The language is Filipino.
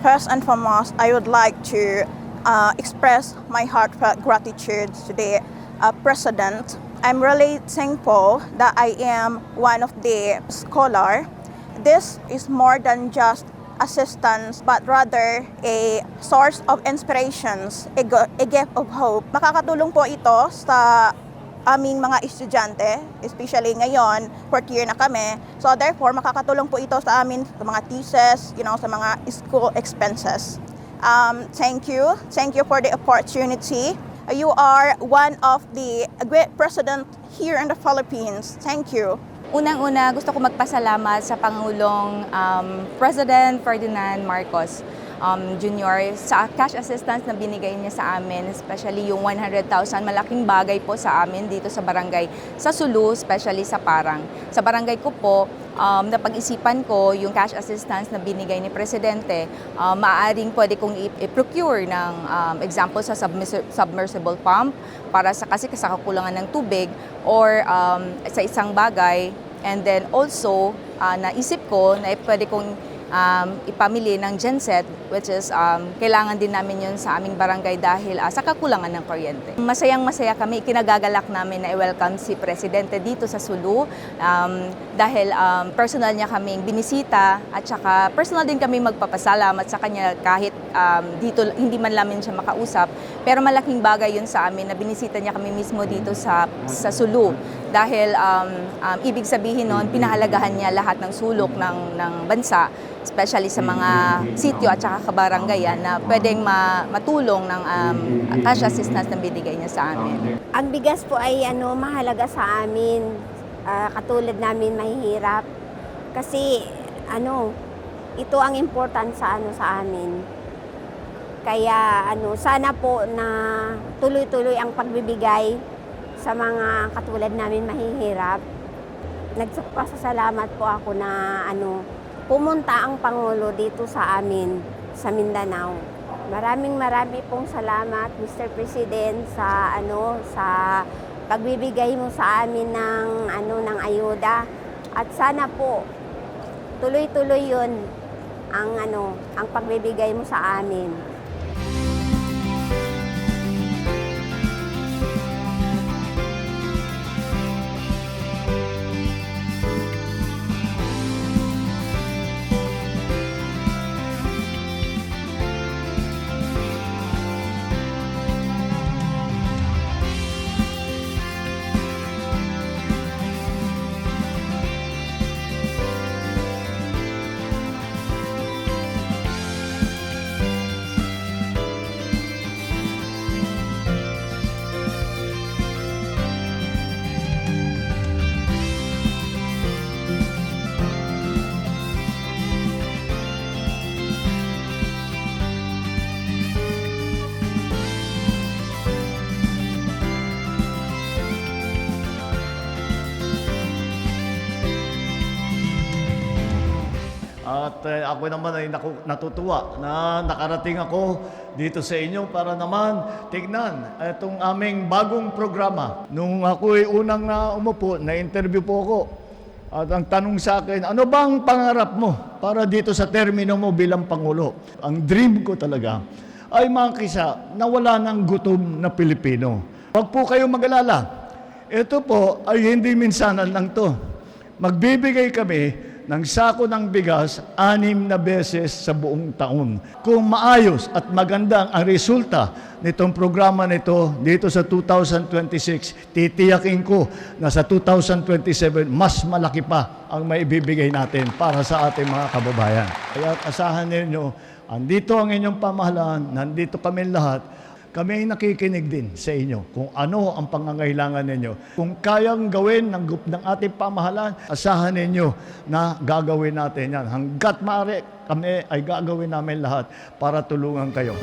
First and foremost, I would like to express my heartfelt gratitude to the President. I'm really thankful that I am one of the scholar. This is more than just assistance, but rather a source of inspirations, a gift of hope. Makakatulong po ito sa aming mga estudyante, especially ngayon, fourth year na kami. So therefore, makakatulong po ito sa amin sa mga thesis, sa mga school expenses. Thank you. Thank you for the opportunity. You are one of the great president here in the Philippines. Thank you. Unang-una, gusto ko magpasalamat sa Pangulong President Ferdinand Marcos Jr. sa cash assistance na binigay niya sa amin, especially yung 100,000, malaking bagay po sa amin dito sa barangay, sa Sulu, especially sa Parang. Sa barangay ko po, napag-isipan ko yung cash assistance na binigay ni Presidente, maaaring pwede kong i-procure ng example sa submersible pump para kasi sa kakulangan ng tubig or sa isang bagay. And then also, naisip ko na pwede kong ipamili ng genset, which is kailangan din namin yun sa aming barangay dahil sa kakulangan ng kuryente. Masayang-masaya kami, kinagagalak namin na i-welcome si Presidente dito sa Sulu dahil personal niya kaming binisita at saka personal din kami magpapasalamat sa kanya kahit dito hindi man namin siya makausap. Pero malaking bagay yun sa amin na binisita niya kami mismo dito sa Sulu dahil ibig sabihin nun, pinahalagahan niya lahat ng sulok ng bansa, especially sa mga sityo at saka kabaranggayan na pwedeng matulong ng cash assistance na binigay niya sa amin. Ang bigas po ay mahalaga sa amin, katulad namin mahihirap. Kasi ito ang important sa amin. Kaya sana po na tuloy-tuloy ang pagbibigay sa mga katulad namin mahihirap. Nagpasalamat po ako na pumunta ang Pangulo dito sa amin, sa Mindanao. Marami pong salamat, Mr. President, sa sa pagbibigay mo sa amin ng ayuda. At sana po tuloy-tuloy 'yon ang pagbibigay mo sa amin. At ako naman ay natutuwa na nakarating ako dito sa inyo para naman tignan itong aming bagong programa. Nung ako ay unang umupo, na-interview po ako. At ang tanong sa akin, ano bang pangarap mo para dito sa termino mo bilang Pangulo? Ang dream ko talaga ay makisa na wala ng gutom na Pilipino. Huwag po kayong mag-alala. Ito po ay hindi minsanan lang to. Magbibigay kami ng sako ng bigas 6 na beses sa buong taon. Kung maayos at maganda ang resulta nitong programa nito dito sa 2026, titiyakin ko na sa 2027, mas malaki pa ang maibibigay natin para sa ating mga kababayan. Kaya asahan ninyo, andito ang inyong pamahalaan, nandito kami lahat. Kami ay nakikinig din sa inyo kung ano ang pangangailangan ninyo. Kung kayang gawin ng ating pamahalaan, asahan ninyo na gagawin natin yan. Hanggat maaari, kami ay gagawin namin lahat para tulungan kayo.